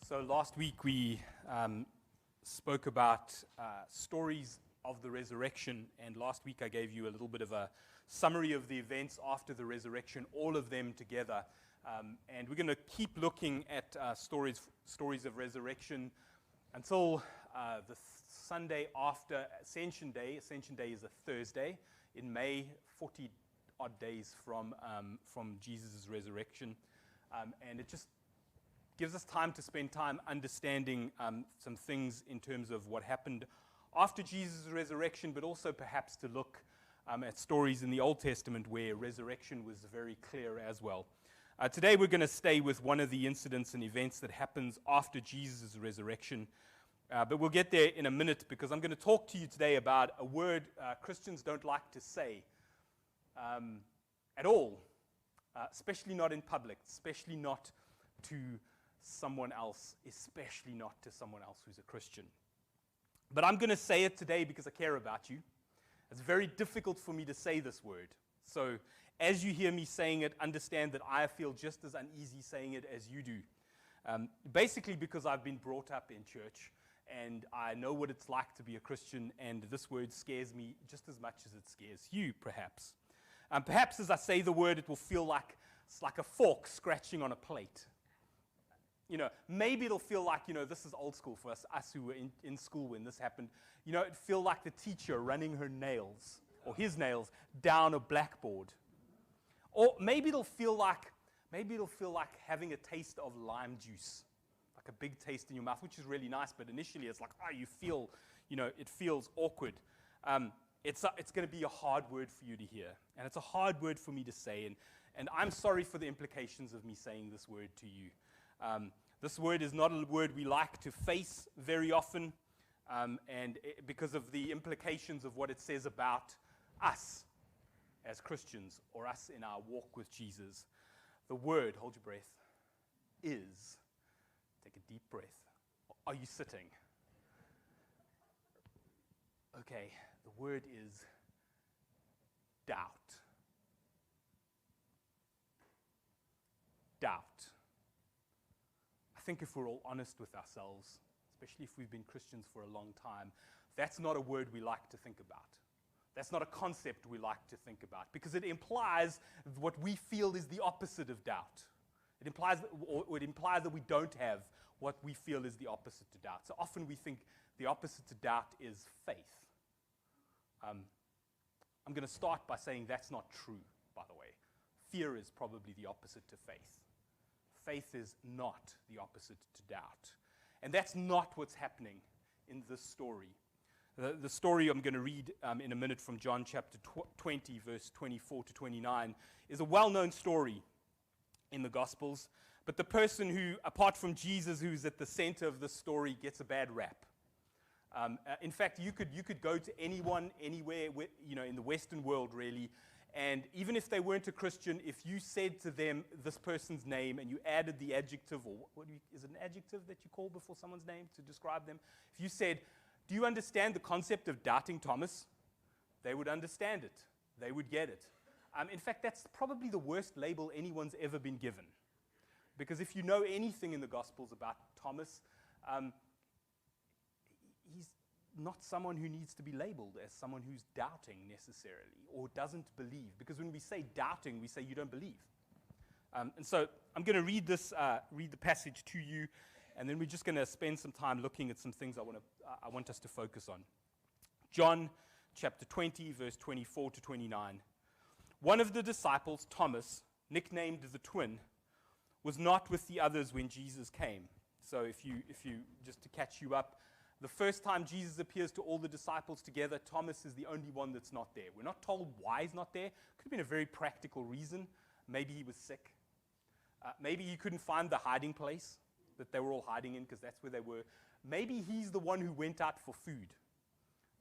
So last week we spoke about stories of the resurrection, and last week I gave you a little bit of a summary of the events after the resurrection, all of them together. And we're going to keep looking at stories of resurrection until the Sunday after Ascension Day. Ascension Day is a Thursday in May, 40 odd days from Jesus' resurrection, and it just gives us time to spend time understanding some things in terms of what happened after Jesus' resurrection, but also perhaps to look at stories in the Old Testament where resurrection was very clear as well. Today we're going to stay with one of the incidents and events that happens after Jesus' resurrection, but we'll get there in a minute because I'm going to talk to you today about a word Christians don't like to say at all, especially not in public, especially not to someone else, especially not to someone else who's a Christian. But I'm going to say it today because I care about you. It's very difficult for me to say this word. So as you hear me saying it, understand that I feel just as uneasy saying it as you do. Basically because I've been brought up in church and I know what it's like to be a Christian, and this word scares me just as much as it scares you, perhaps. Perhaps as I say the word, it will feel like it's like a fork scratching on a plate. You know, maybe it'll feel like, this is old school for us who were in school when this happened. It'd feel like the teacher running her nails, or his nails, down a blackboard. Or maybe it'll feel like having a taste of lime juice, like a big taste in your mouth, which is really nice, but initially it's like, you feel, it feels awkward. It's going to be a hard word for you to hear, and it's a hard word for me to say, and I'm sorry for the implications of me saying this word to you. This word is not a word we like to face very often, because of the implications of what it says about us as Christians, or us in our walk with Jesus. The word, hold your breath, is, take a deep breath. Are you sitting? Okay, the word is doubt. Doubt. I think if we're all honest with ourselves, especially if we've been Christians for a long time, that's not a word we like to think about. That's not a concept we like to think about, because it implies what we feel is the opposite of doubt. It implies that we don't have what we feel is the opposite to doubt. So often we think the opposite to doubt is faith. I'm going to start by saying that's not true, by the way. Fear is probably the opposite to faith. Faith is not the opposite to doubt. And that's not what's happening in this story. The story I'm going to read in a minute from John chapter 20, verse 24 to 29, is a well-known story in the Gospels. But the person who, apart from Jesus, who's at the center of the story, gets a bad rap. In fact, you could go to anyone, anywhere, in the Western world, really, and even if they weren't a Christian, if you said to them this person's name and you added the adjective, or is it an adjective that you call before someone's name to describe them? If you said, do you understand the concept of doubting Thomas? They would understand it. They would get it. In fact, that's probably the worst label anyone's ever been given. Because if you know anything in the Gospels about Thomas, he's not someone who needs to be labeled as someone who's doubting necessarily or doesn't believe. Because when we say doubting, we say you don't believe. And so I'm going to read the passage to you, and then we're just going to spend some time looking at some things I want us to focus on. John chapter 20, verse 24 to 29. One of the disciples, Thomas, nicknamed the twin, was not with the others when Jesus came. So if you just to catch you up, the first time Jesus appears to all the disciples together, Thomas is the only one that's not there. We're not told why he's not there. Could have been a very practical reason. Maybe he was sick. Maybe he couldn't find the hiding place that they were all hiding in, because that's where they were. Maybe he's the one who went out for food.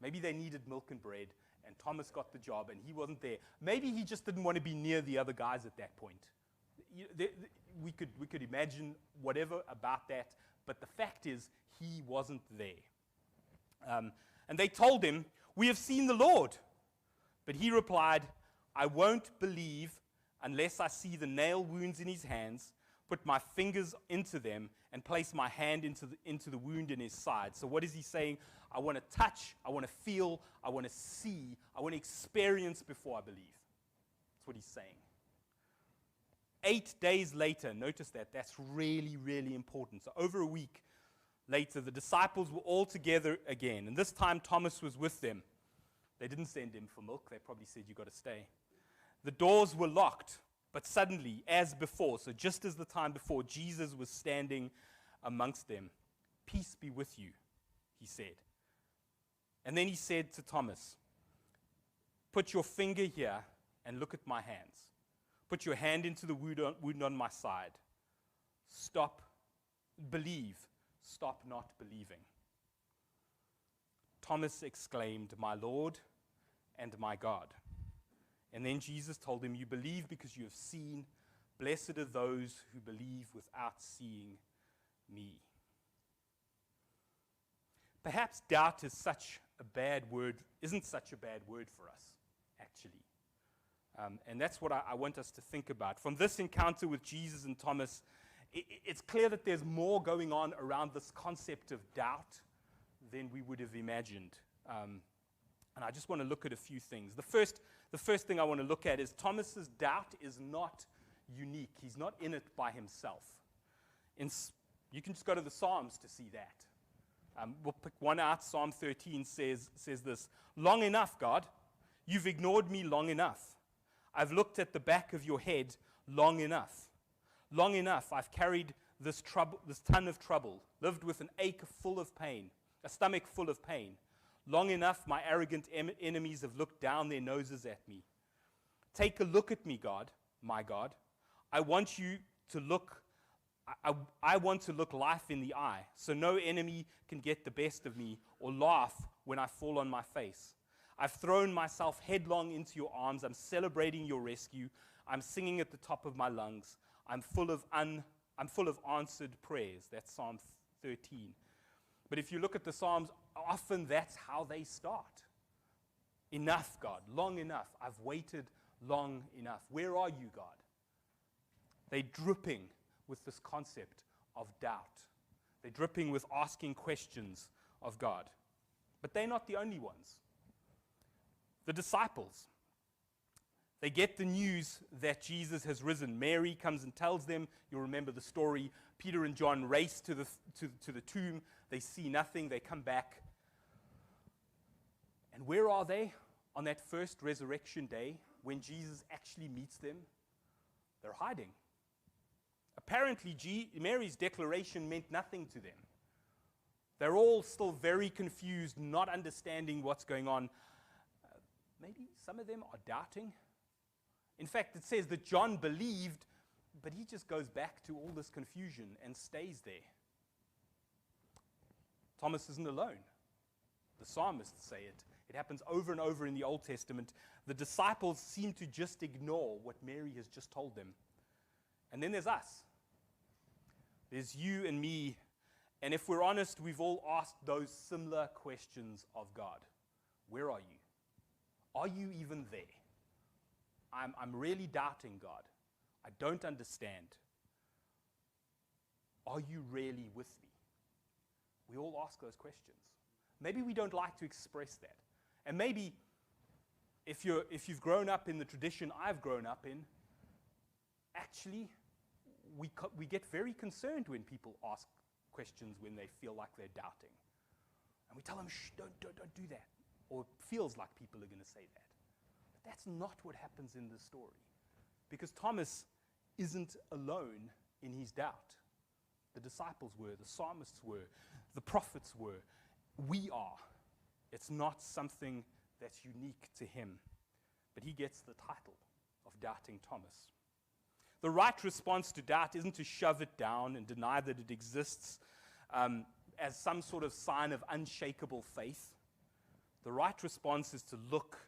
Maybe they needed milk and bread, and Thomas got the job, and he wasn't there. Maybe he just didn't want to be near the other guys at that point. We could imagine whatever about that, but the fact is, he wasn't there. And they told him, "We have seen the Lord." But he replied, "I won't believe unless I see the nail wounds in his hands, put my fingers into them, and place my hand into the wound in his side. So what is he saying? I want to touch, I want to feel, I want to see, I want to experience before I believe. That's what he's saying. 8 days later, notice that, that's really, really important. So over a week later, the disciples were all together again, and this time Thomas was with them. They didn't send him for milk, they probably said, "You've got to stay." The doors were locked, but suddenly, as before, so just as the time before, Jesus was standing amongst them. "Peace be with you," he said. And then he said to Thomas, "Put your finger here and look at my hands. Put your hand into the wound on my side. Believe, stop not believing." Thomas exclaimed, "My Lord and my God." And then Jesus told him, "You believe because you have seen. Blessed are those who believe without seeing me." Perhaps doubt is such a bad word, isn't such a bad word for us, actually. And that's what I want us to think about. From this encounter with Jesus and Thomas, it's clear that there's more going on around this concept of doubt than we would have imagined. And I just want to look at a few things. The first thing I want to look at is Thomas's doubt is not unique. He's not in it by himself. You can just go to the Psalms to see that. We'll pick one out. Psalm 13 says this: "Long enough, God, you've ignored me long enough. I've looked at the back of your head long enough. Long enough, I've carried this ton of trouble, lived with an ache full of pain, a stomach full of pain. Long enough, my arrogant enemies have looked down their noses at me. Take a look at me, God, my God. I want you to look. I want to look life in the eye, so no enemy can get the best of me or laugh when I fall on my face. I've thrown myself headlong into your arms. I'm celebrating your rescue. I'm singing at the top of my lungs. I'm full of answered prayers." That's Psalm 13. But if you look at the Psalms, often that's how they start. Enough, God, long enough. I've waited long enough. Where are you, God? They're dripping with this concept of doubt. They're dripping with asking questions of God. But they're not the only ones. The disciples, they get the news that Jesus has risen. Mary comes and tells them. You'll remember the story. Peter and John race to the tomb. They see nothing. They come back. And where are they on that first resurrection day when Jesus actually meets them? They're hiding. Apparently, Mary's declaration meant nothing to them. They're all still very confused, not understanding what's going on. Maybe some of them are doubting. In fact, it says that John believed, but he just goes back to all this confusion and stays there. Thomas isn't alone. The psalmists say it. It happens over and over in the Old Testament. The disciples seem to just ignore what Mary has just told them. And then there's us. There's you and me. And if we're honest, we've all asked those similar questions of God. Where are you? Are you even there? I'm really doubting, God. I don't understand. Are you really with me? We all ask those questions. Maybe we don't like to express that. And maybe if you've grown up in the tradition I've grown up in, actually, we get very concerned when people ask questions when they feel like they're doubting. And we tell them, shh, don't do that. Or it feels like people are going to say that. But that's not what happens in the story. Because Thomas isn't alone in his doubt. The disciples were, the psalmists were, the prophets were. We are. It's not something that's unique to him. But he gets the title of Doubting Thomas. The right response to doubt isn't to shove it down and deny that it exists as some sort of sign of unshakable faith. The right response is to look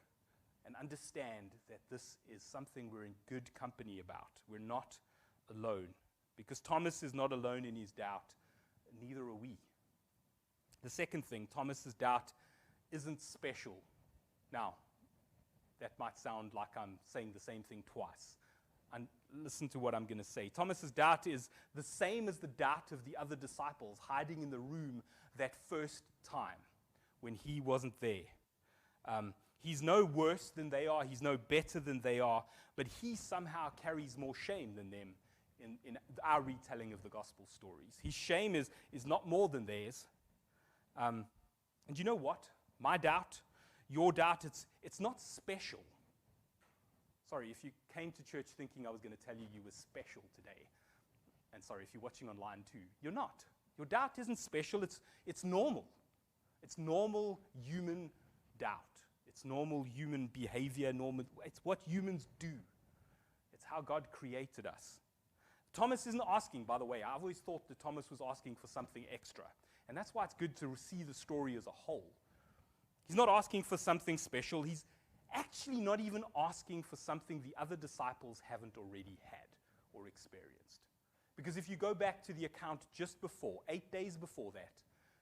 and understand that this is something we're in good company about. We're not alone. Because Thomas is not alone in his doubt, neither are we. The second thing, Thomas's doubt isn't special. Now, that might sound like I'm saying the same thing twice. And listen to what I'm going to say. Thomas's doubt is the same as the doubt of the other disciples hiding in the room that first time when he wasn't there. He's no worse than they are. He's no better than they are. But he somehow carries more shame than them in our retelling of the gospel stories. His shame is not more than theirs. And you know what? My doubt, your doubt, it's not special. Sorry, if you came to church thinking I was going to tell you were special today, and sorry, if you're watching online too, you're not. Your doubt isn't special, it's normal. It's normal human doubt. It's normal human behavior, it's what humans do. It's how God created us. Thomas isn't asking, by the way, I've always thought that Thomas was asking for something extra, and that's why it's good to see the story as a whole. He's not asking for something special, he's actually not even asking for something the other disciples haven't already had or experienced. Because if you go back to the account just before, 8 days before that,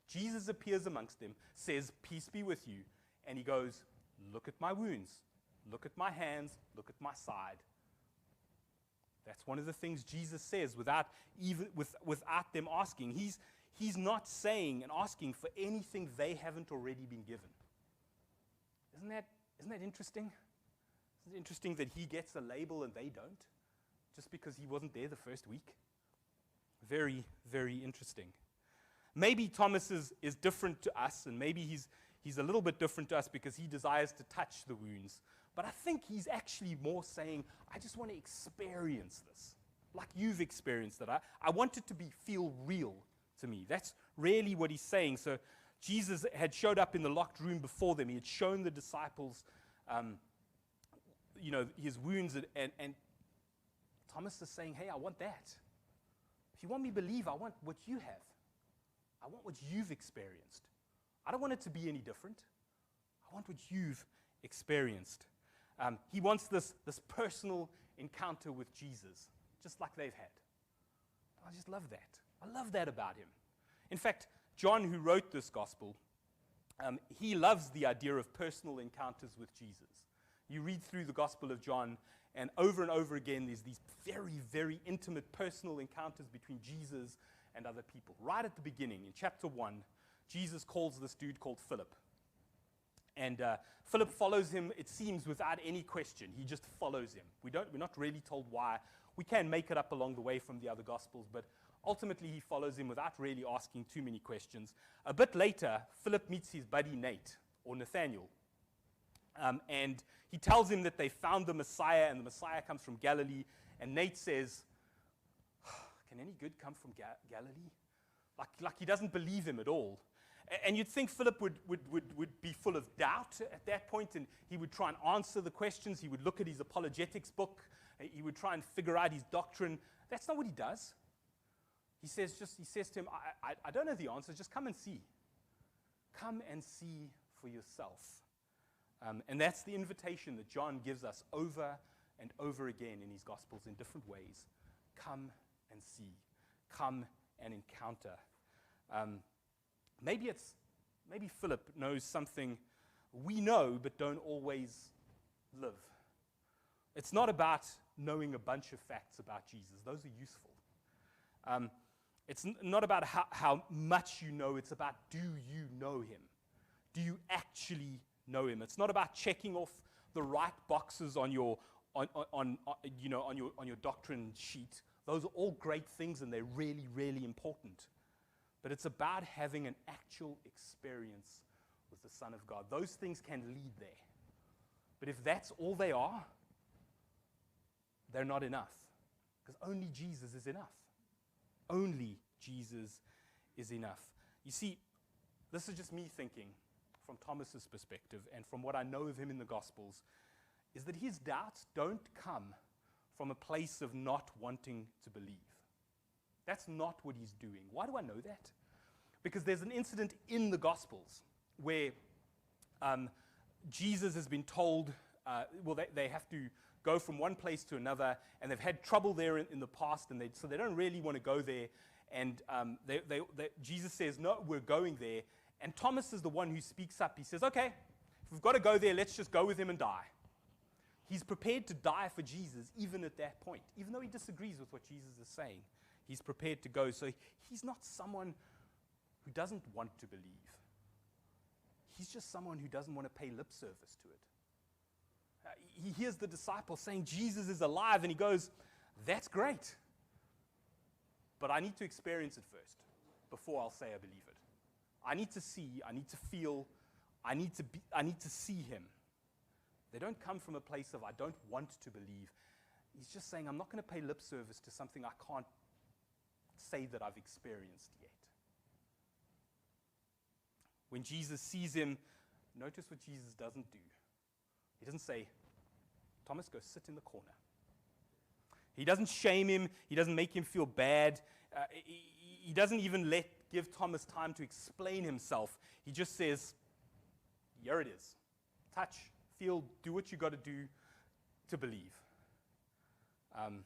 Jesus appears amongst them, says, "Peace be with you," and he goes, "Look at my wounds, look at my hands, look at my side." That's one of the things Jesus says without them asking. He's not saying and asking for anything they haven't already been given. Isn't that interesting? Isn't it interesting that he gets a label and they don't, just because he wasn't there the first week? Very, very interesting. Maybe Thomas is different to us, and maybe he's a little bit different to us because he desires to touch the wounds. But I think he's actually more saying, I just want to experience this, like you've experienced it. I want it to feel real to me. That's really what he's saying. So Jesus had showed up in the locked room before them. He had shown the disciples, his wounds, and Thomas is saying, hey, I want that. If you want me to believe, I want what you have. I want what you've experienced. I don't want it to be any different. I want what you've experienced. He wants this personal encounter with Jesus, just like they've had. I just love that. I love that about him. In fact, John, who wrote this gospel, he loves the idea of personal encounters with Jesus. You read through the Gospel of John, and over again, there's these very, very intimate personal encounters between Jesus and other people. Right at the beginning, in chapter 1, Jesus calls this dude called Philip. And Philip follows him, it seems, without any question. He just follows him. We're not really told why. We can make it up along the way from the other Gospels, but ultimately he follows him without really asking too many questions. A bit later, Philip meets his buddy Nate, or Nathaniel. And he tells him that they found the Messiah, and the Messiah comes from Galilee. And Nate says, can any good come from Galilee? Like he doesn't believe him at all. And you'd think Philip would be full of doubt at that point, and he would try and answer the questions. He would look at his apologetics book. He would try and figure out his doctrine. That's not what he does. He says to him, I don't know the answer, just come and see. Come and see for yourself. And that's the invitation that John gives us over and over again in his Gospels in different ways. Come and see. Come and encounter. Maybe Philip knows something we know but don't always live. It's not about knowing a bunch of facts about Jesus. Those are useful. It's not about how much you know. It's about, do you know him? Do you actually know him? It's not about checking off the right boxes on your doctrine sheet. Those are all great things, and they're really, really important. But it's about having an actual experience with the Son of God. Those things can lead there. But if that's all they are, they're not enough. Because only Jesus is enough. Only Jesus is enough. You see, this is just me thinking from Thomas's perspective and from what I know of him in the Gospels, is that his doubts don't come from a place of not wanting to believe. That's not what he's doing. Why do I know that? Because there's an incident in the Gospels where Jesus has been told, they have to go from one place to another, and they've had trouble there in the past, and so they don't really want to go there. And Jesus says, no, we're going there. And Thomas is the one who speaks up. He says, okay, if we've got to go there, let's just go with him and die. He's prepared to die for Jesus even at that point. Even though he disagrees with what Jesus is saying, he's prepared to go. So he's not someone who doesn't want to believe. He's just someone who doesn't want to pay lip service to it. He hears the disciples saying Jesus is alive, and he goes, that's great. But I need to experience it first before I'll say I believe it. I need to see, I need to feel, I need to see him. They don't come from a place of I don't want to believe. He's just saying I'm not going to pay lip service to something I can't say that I've experienced yet. When Jesus sees him, notice what Jesus doesn't do. He doesn't say, Thomas, go sit in the corner. He doesn't shame him. He doesn't make him feel bad. He doesn't even give Thomas time to explain himself. He just says, here it is. Touch, feel, do what you got to do to believe. And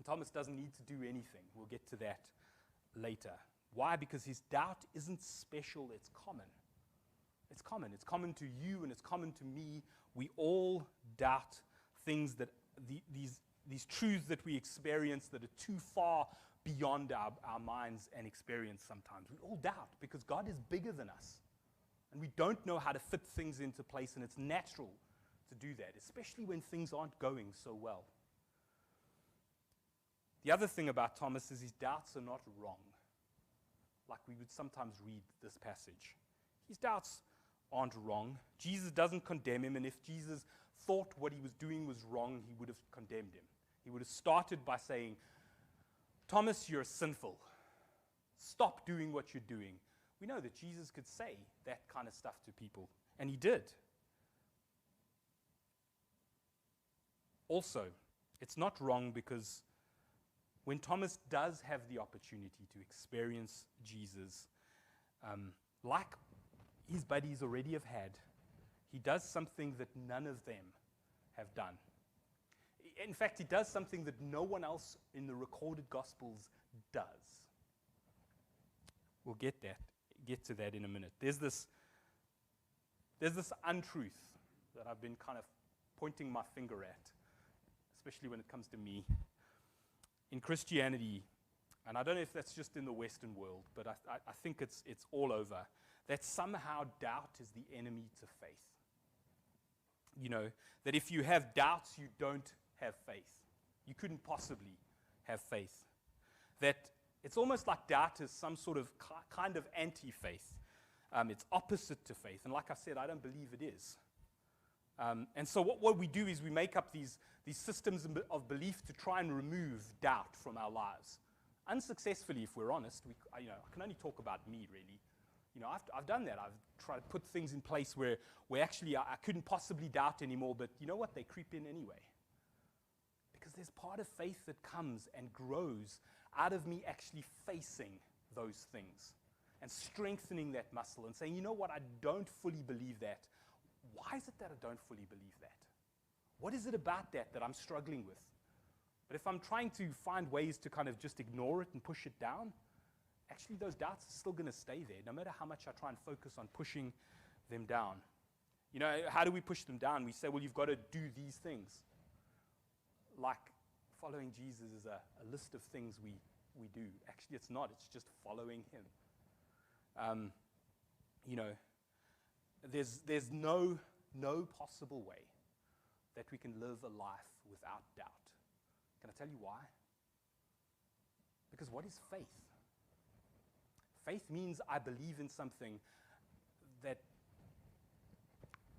Thomas doesn't need to do anything. We'll get to that later. Why? Because his doubt isn't special, it's common. It's common. It's common to you and it's common to me. We all doubt things that these truths that we experience that are too far beyond our minds and experience sometimes. We all doubt because God is bigger than us. And we don't know how to fit things into place, and it's natural to do that, especially when things aren't going so well. The other thing about Thomas is his doubts are not wrong, like we would sometimes read this passage. His doubts aren't wrong. Jesus doesn't condemn him, and if Jesus thought what he was doing was wrong, he would have condemned him. He would have started by saying, Thomas, you're sinful. Stop doing what you're doing. We know that Jesus could say that kind of stuff to people, and he did. Also, it's not wrong because when Thomas does have the opportunity to experience Jesus, like his buddies already have had, he does something that none of them have done. In fact, he does something that no one else in the recorded Gospels does. We'll get to that in a minute. There's this untruth that I've been kind of pointing my finger at, especially when it comes to me. In Christianity, and I don't know if that's just in the Western world, but I think it's all over, that somehow doubt is the enemy to faith. You know, that if you have doubts, you don't have faith. You couldn't possibly have faith. That it's almost like doubt is some sort of kind of anti-faith. It's opposite to faith. And like I said, I don't believe it is. And so what we do is we make up these systems of belief to try and remove doubt from our lives. Unsuccessfully, if we're honest. I can only talk about me, really. You know, I've done that. I've tried to put things in place where actually I couldn't possibly doubt anymore, but you know what? They creep in anyway. Because there's part of faith that comes and grows out of me actually facing those things and strengthening that muscle and saying, you know what? I don't fully believe that. Why is it that I don't fully believe that? What is it about that I'm struggling with? But if I'm trying to find ways to kind of just ignore it and push it down, actually those doubts are still going to stay there, no matter how much I try and focus on pushing them down. You know, how do we push them down? We say, well, you've got to do these things. Like following Jesus is a list of things we do. Actually, it's not. It's just following him. You know, there's no possible way that we can live a life without doubt. Can I tell you why? Because what is faith? Faith means I believe in something that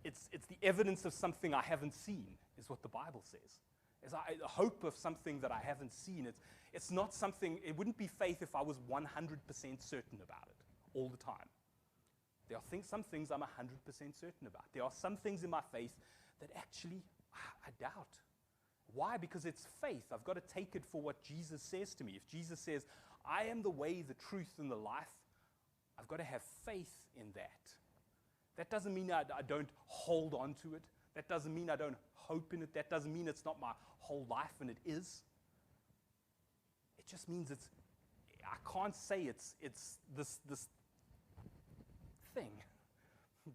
it's the evidence of something I haven't seen, is what the Bible says. It's a hope of something that I haven't seen. It's not something, it wouldn't be faith if I was 100% certain about it all the time. There are some things I'm 100% certain about. There are some things in my faith that actually I doubt. Why? Because it's faith. I've got to take it for what Jesus says to me. If Jesus says, I am the way, the truth, and the life, I've got to have faith in that. That doesn't mean I don't hold on to it. That doesn't mean I don't hope in it. That doesn't mean it's not my whole life, and it is. It just means I can't say it's this thing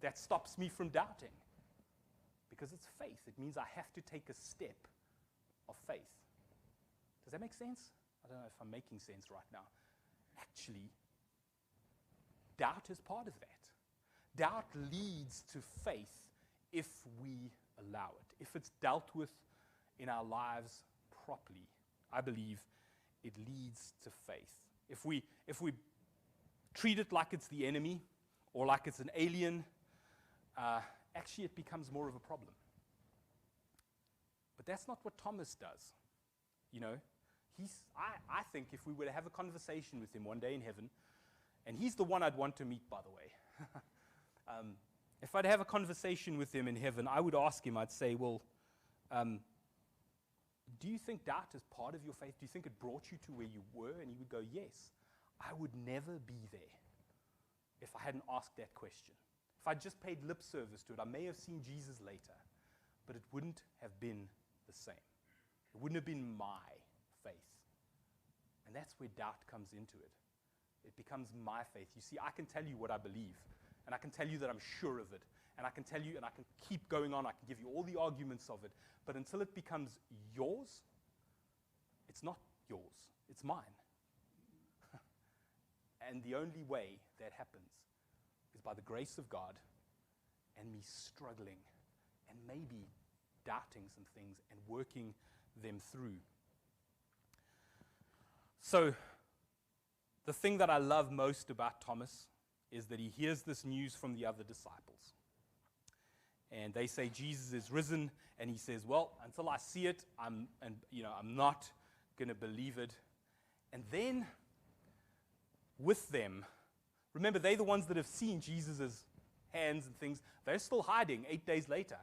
that stops me from doubting. because it's faith. It means I have to take a step of faith. Does that make sense? I don't know if I'm making sense right now. Actually, doubt is part of that. Doubt leads to faith if we allow it. If it's dealt with in our lives properly, I believe it leads to faith. If we treat it like it's the enemy or like it's an alien, actually it becomes more of a problem. But that's not what Thomas does. You know, I think if we were to have a conversation with him one day in heaven, and he's the one I'd want to meet, by the way. If I'd have a conversation with him in heaven, I would ask him, I'd say, well, do you think doubt is part of your faith? Do you think it brought you to where you were? And he would go, yes. I would never be there if I hadn't asked that question. If I'd just paid lip service to it, I may have seen Jesus later, but it wouldn't have been the same. It wouldn't have been my faith. And that's where doubt comes into it. It becomes my faith. You see, I can tell you what I believe, and I can tell you that I'm sure of it, and I can tell you, and I can keep going on, I can give you all the arguments of it, but until it becomes yours, it's not yours, it's mine. And the only way that happens is by the grace of God and me struggling and maybe doubting some things and working them through. So, the thing that I love most about Thomas is that he hears this news from the other disciples. And they say Jesus is risen, and he says, well, until I see it, I'm not going to believe it. And then with them, remember, they're the ones that have seen Jesus' hands and things. They're still hiding 8 days later.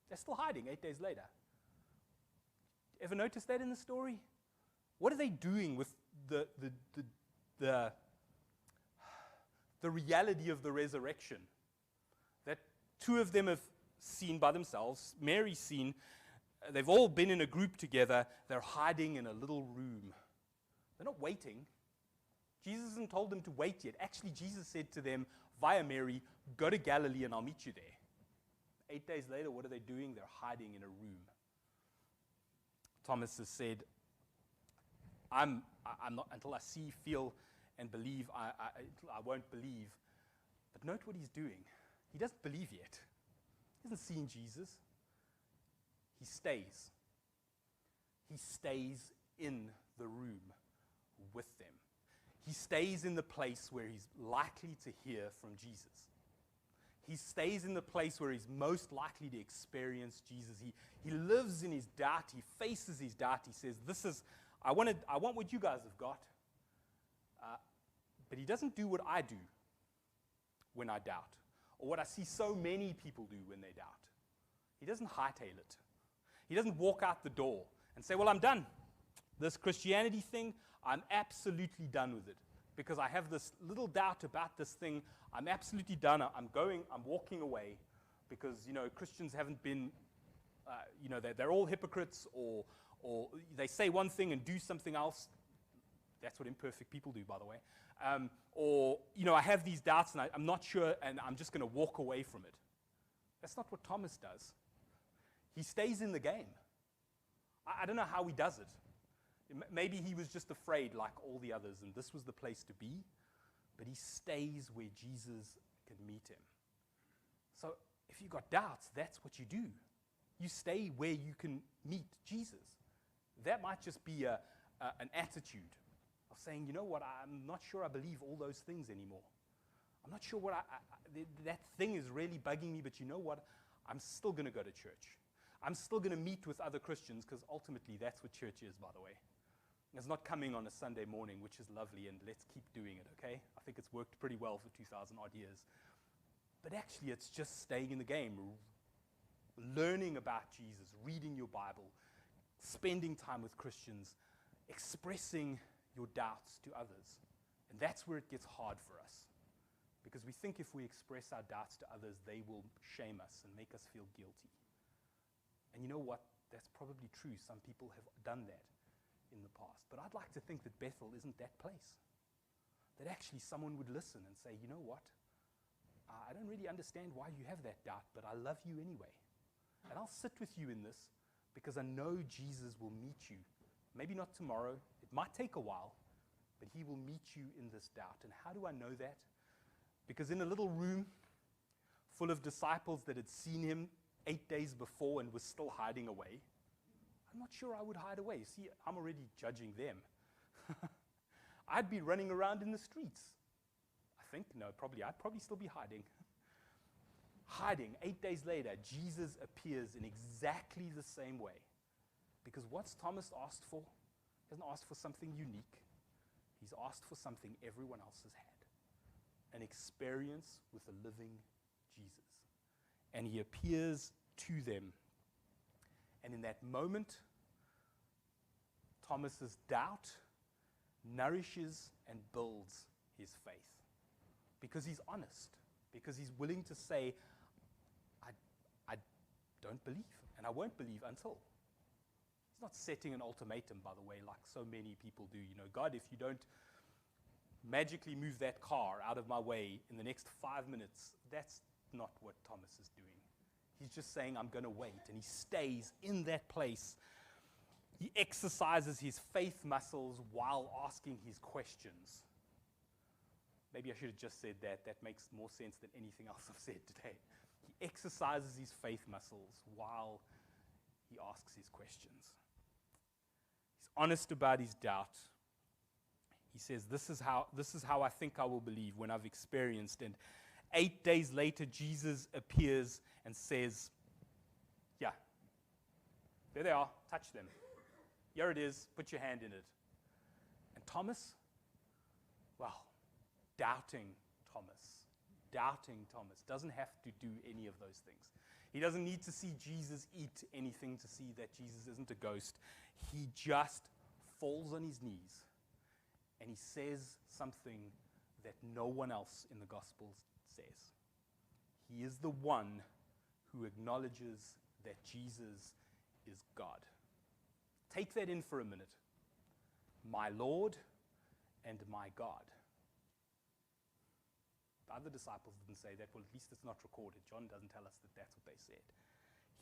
They're still hiding 8 days later. Ever notice that in the story? What are they doing with the reality of the resurrection? That two of them have seen by themselves. Mary's seen. They've all been in a group together. They're hiding in a little room. They're not waiting. Jesus hasn't told them to wait yet. Actually, Jesus said to them via Mary, go to Galilee and I'll meet you there. 8 days later, what are they doing? They're hiding in a room. Thomas has said, I'm not, until I see, feel, and believe, I won't believe. But note what he's doing. He doesn't believe yet. He hasn't seen Jesus. He stays. He stays in the room with them. He stays in the place where he's likely to hear from Jesus. He stays in the place where he's most likely to experience Jesus. He lives in his doubt. He faces his doubt. He says, I want what you guys have got. But he doesn't do what I do when I doubt, or what I see so many people do when they doubt. He doesn't hightail it. He doesn't walk out the door and say, well, I'm done. This Christianity thing, I'm absolutely done with it. Because I have this little doubt about this thing, I'm absolutely done. I'm walking away. Because, Christians haven't been, they're all hypocrites, or they say one thing and do something else. That's what imperfect people do, by the way. I have these doubts and I'm not sure, and I'm just going to walk away from it. That's not what Thomas does. He stays in the game. I don't know how he does it. Maybe he was just afraid like all the others, and this was the place to be, but he stays where Jesus can meet him. So if you've got doubts, that's what you do. You stay where you can meet Jesus. That might just be an attitude of saying, you know what, I'm not sure I believe all those things anymore. I'm not sure what that thing is really bugging me, but you know what, I'm still going to go to church. I'm still going to meet with other Christians, because ultimately that's what church is, by the way. It's not coming on a Sunday morning, which is lovely, and let's keep doing it, okay? I think it's worked pretty well for 2,000 odd years. But actually, it's just staying in the game, learning about Jesus, reading your Bible, spending time with Christians, expressing your doubts to others. And that's where it gets hard for us. Because we think if we express our doubts to others, they will shame us and make us feel guilty. And you know what? That's probably true. Some people have done that in the past. But I'd like to think that Bethel isn't that place. That actually someone would listen and say, you know what? I don't really understand why you have that doubt, but I love you anyway. And I'll sit with you in this because I know Jesus will meet you. Maybe not tomorrow. It might take a while, but he will meet you in this doubt. And how do I know that? Because in a little room full of disciples that had seen him 8 days before and was still hiding away, I'm not sure I would hide away. See, I'm already judging them. I'd be running around in the streets. I'd probably still be hiding. Hiding. 8 days later, Jesus appears in exactly the same way. Because what's Thomas asked for? He hasn't asked for something unique. He's asked for something everyone else has had. An experience with a living Jesus. And he appears to them. And in that moment, Thomas's doubt nourishes and builds his faith. Because he's honest. Because he's willing to say, I don't believe, and I won't believe until. He's not setting an ultimatum, by the way, like so many people do. You know, God, if you don't magically move that car out of my way in the next 5 minutes, that's not what Thomas is doing. He's just saying, I'm going to wait, and he stays in that place. He exercises his faith muscles while asking his questions. Maybe I should have just said that. That makes more sense than anything else I've said today. He exercises his faith muscles while he asks his questions. He's honest about his doubt. He says, this is how I think I will believe when I've experienced. And 8 days later, Jesus appears and says, yeah, there they are, touch them. Here it is, put your hand in it. And Thomas, well, doubting Thomas doesn't have to do any of those things. He doesn't need to see Jesus eat anything to see that Jesus isn't a ghost. He just falls on his knees and he says something that no one else in the Gospels says. He is the one who acknowledges that Jesus is God. Take that in for a minute. My Lord and my God. The other disciples didn't say that. Well, at least it's not recorded. John doesn't tell us that that's what they said.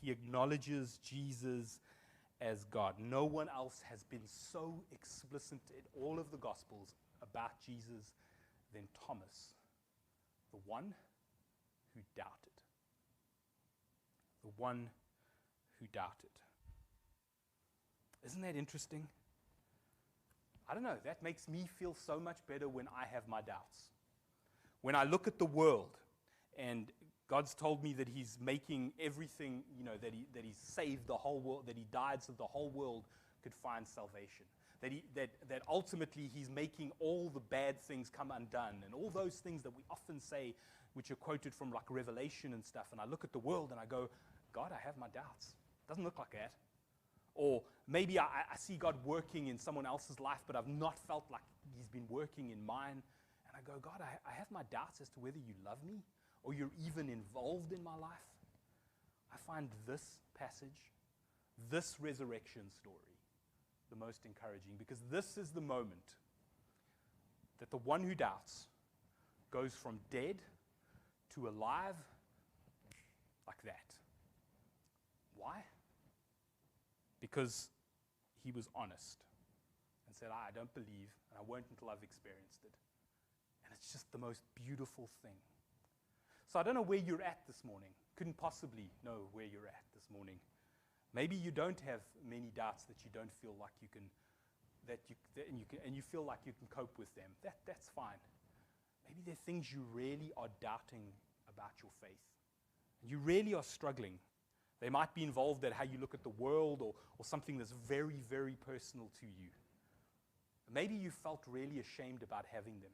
He acknowledges Jesus as God. No one else has been so explicit in all of the Gospels about Jesus than Thomas, the one who doubted. The one who doubted. Isn't that interesting? I don't know. That makes me feel so much better when I have my doubts. When I look at the world, and God's told me that he's making everything, that he's saved the whole world, that he died so the whole world could find salvation. That ultimately he's making all the bad things come undone, and all those things that we often say, which are quoted from like Revelation and stuff, and I look at the world and I go, God, I have my doubts. Doesn't look like that. Or maybe I see God working in someone else's life, but I've not felt like he's been working in mine. And I go, God, I have my doubts as to whether you love me or you're even involved in my life. I find this passage, this resurrection story, the most encouraging, because this is the moment that the one who doubts goes from dead to alive like that. Why? Because he was honest and said, I don't believe, and I won't until I've experienced it. And it's just the most beautiful thing. So I don't know where you're at this morning. Couldn't possibly know where you're at this morning. Maybe you don't have many doubts that you don't feel like you can, and you feel like you can cope with them. That's fine. Maybe there are things you really are doubting about your faith. And you really are struggling. They might be involved at how you look at the world or something that's very, very personal to you. Maybe you felt really ashamed about having them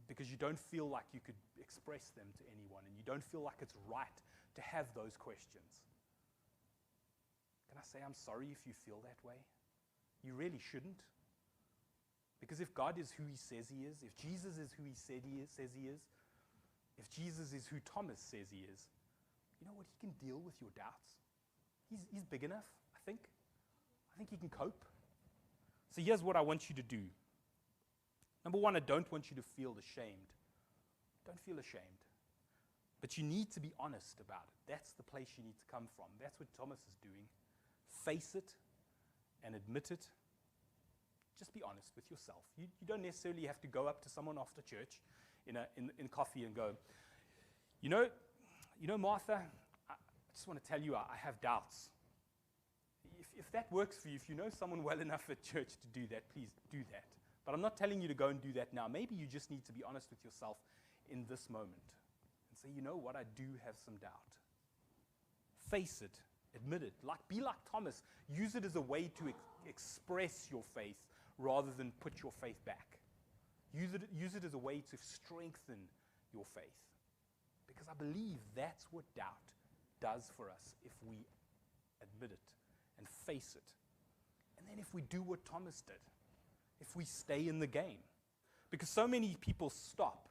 because you don't feel like you could express them to anyone and you don't feel like it's right to have those questions. Can I say I'm sorry if you feel that way? You really shouldn't. Because if God is who he says he is, if Jesus is who he says he is, if Jesus is who Thomas says he is, you know what? He can deal with your doubts. He's big enough, I think. I think he can cope. So here's what I want you to do. Number one, I don't want you to feel ashamed Don't feel ashamed. But you need to be honest about it. That's the place you need to come from. That's what Thomas is doing. Face it and admit it. Just be honest with yourself. You don't necessarily have to go up to someone after church in coffee and go, you know, Martha, I just want to tell you I have doubts. If that works for you, if you know someone well enough at church to do that, please do that. But I'm not telling you to go and do that now. Maybe you just need to be honest with yourself in this moment and say, you know what, I do have some doubt. Face it, admit it. Be like Thomas. Use it as a way to express your faith rather than put your faith back. Use it as a way to strengthen your faith. Because I believe that's what doubt does for us if we admit it and face it. And then if we do what Thomas did, if we stay in the game. Because so many people stop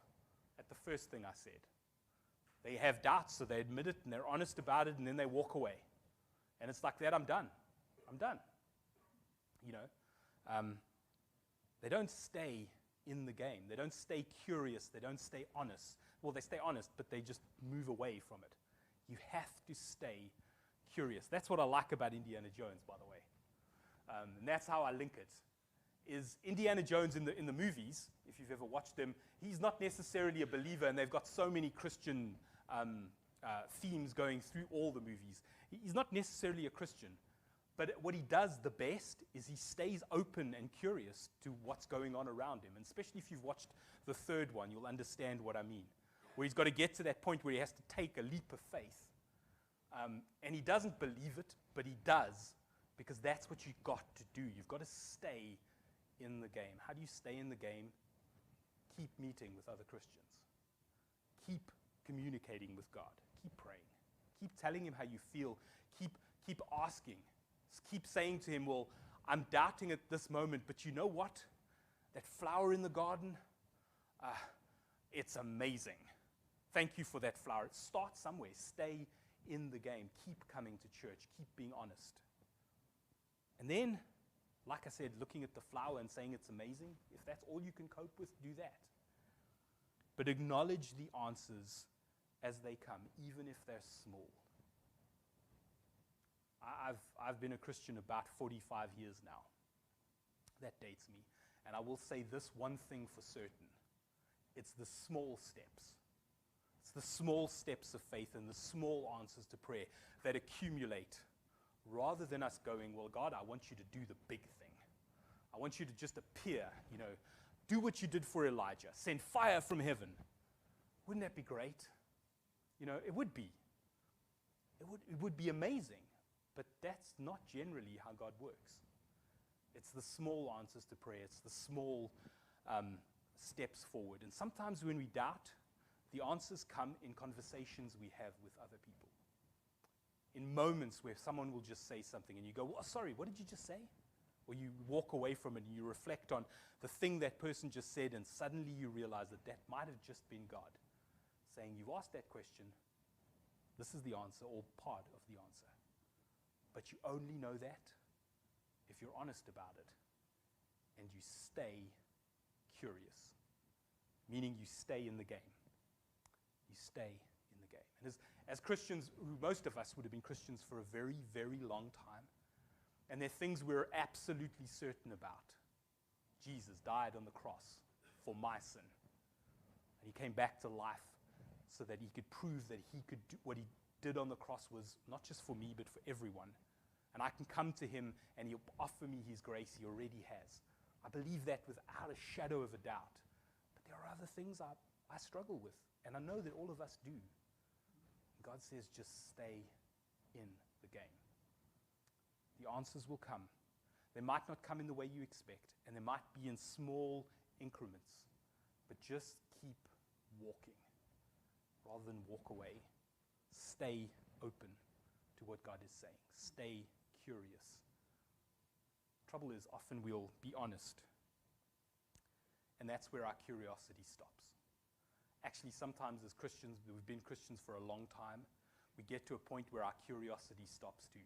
at the first thing I said. They have doubts, so they admit it and they're honest about it, and then they walk away. And it's like that, I'm done. You know, they don't stay in the game. They don't stay curious. They don't stay honest. Well, they stay honest, but they just move away from it. You have to stay curious. That's what I like about Indiana Jones, by the way. And that's how I link it. Is Indiana Jones in the movies, if you've ever watched them, he's not necessarily a believer, and they've got so many Christian themes going through all the movies. He's not necessarily a Christian, but what he does the best is he stays open and curious to what's going on around him. And especially if you've watched the third one, you'll understand what I mean. Where he's got to get to that point where he has to take a leap of faith. And he doesn't believe it, but he does, because that's what you've got to do. You've got to stay in the game. How do you stay in the game? Keep meeting with other Christians. Keep communicating with God. Keep praying. Keep telling him how you feel. Keep asking. Keep saying to him, well, I'm doubting at this moment, but you know what? That flower in the garden, it's amazing. Thank you for that flower. Start somewhere. Stay in the game. Keep coming to church. Keep being honest. And then, like I said, looking at the flower and saying it's amazing, if that's all you can cope with, do that. But acknowledge the answers as they come, even if they're small. I've been a Christian about 45 years now. That dates me. And I will say this one thing for certain. It's the small steps. It's the small steps of faith and the small answers to prayer that accumulate, rather than us going, well, God, I want you to do the big thing. I want you to just appear, do what you did for Elijah. Send fire from heaven. Wouldn't that be great? It would be. It would be amazing. But that's not generally how God works. It's the small answers to prayer. It's the small steps forward. And sometimes when we doubt, the answers come in conversations we have with other people. In moments where someone will just say something and you go, well, sorry, what did you just say? Or you walk away from it and you reflect on the thing that person just said, and suddenly you realize that might have just been God saying, you've asked that question, this is the answer, or part of the answer. But you only know that if you're honest about it and you stay curious, meaning you stay in the game. You stay in the game. And as Christians, most of us would have been Christians for a very, very long time, and there are things we're absolutely certain about. Jesus died on the cross for my sin, and he came back to life so that he could prove that he could do what he did on the cross was not just for me, but for everyone. And I can come to him and he'll offer me his grace. He already has. I believe that without a shadow of a doubt. But there are other things I struggle with, and I know that all of us do. God says, just stay in the game. The answers will come. They might not come in the way you expect, and they might be in small increments, but just keep walking rather than walk away. Stay open to what God is saying. Stay curious. Trouble is, often we'll be honest, and that's where our curiosity stops. Actually, sometimes as Christians, we've been Christians for a long time, we get to a point where our curiosity stops too,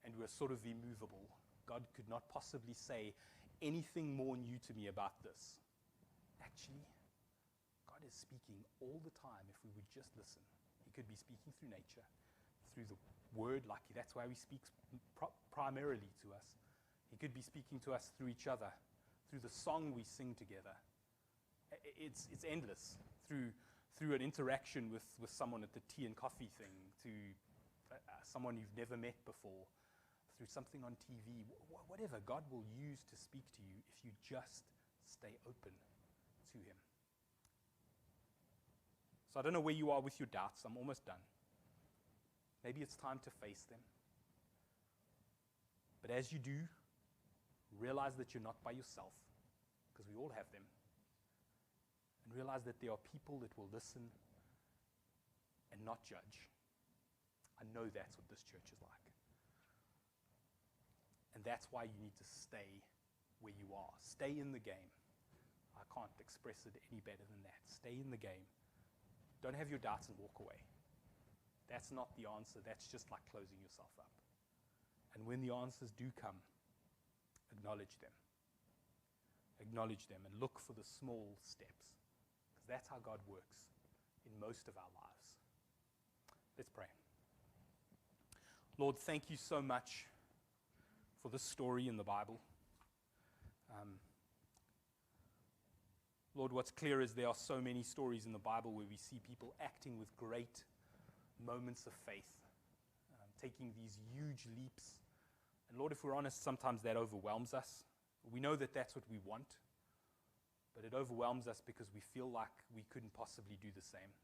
and we're sort of immovable. God could not possibly say anything more new to me about this. Actually, God God is speaking all the time if we would just listen. He could be speaking through nature, through the word, like that's why he speaks primarily to us. He could be speaking to us through each other, through the song we sing together. It's endless. Through an interaction with someone at the tea and coffee thing, to someone you've never met before, through something on TV, whatever God will use to speak to you if you just stay open to him. So I don't know where you are with your doubts. I'm almost done. Maybe it's time to face them. But as you do, realize that you're not by yourself, because we all have them. And realize that there are people that will listen and not judge. I know that's what this church is like. And that's why you need to stay where you are. Stay in the game. I can't express it any better than that. Stay in the game. Don't have your doubts and walk away. That's not the answer. That's just like closing yourself up. And when the answers do come, acknowledge them. Acknowledge them and look for the small steps. Because that's how God works in most of our lives. Let's pray. Lord, thank you so much for this story in the Bible. Lord, what's clear is there are so many stories in the Bible where we see people acting with great moments of faith, taking these huge leaps. And Lord, if we're honest, sometimes that overwhelms us. We know that that's what we want, but it overwhelms us because we feel like we couldn't possibly do the same.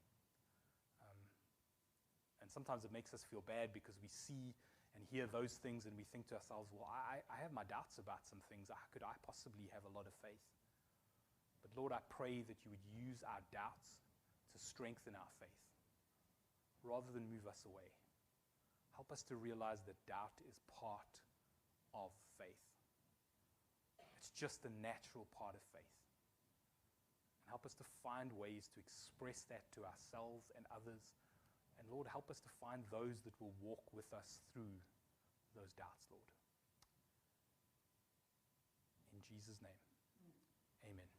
And sometimes it makes us feel bad because we see and hear those things and we think to ourselves, well, I have my doubts about some things. How could I possibly have a lot of faith? But Lord, I pray that you would use our doubts to strengthen our faith rather than move us away. Help us to realize that doubt is part of faith. It's just a natural part of faith. And help us to find ways to express that to ourselves and others. And Lord, help us to find those that will walk with us through those doubts, Lord. In Jesus' name, amen.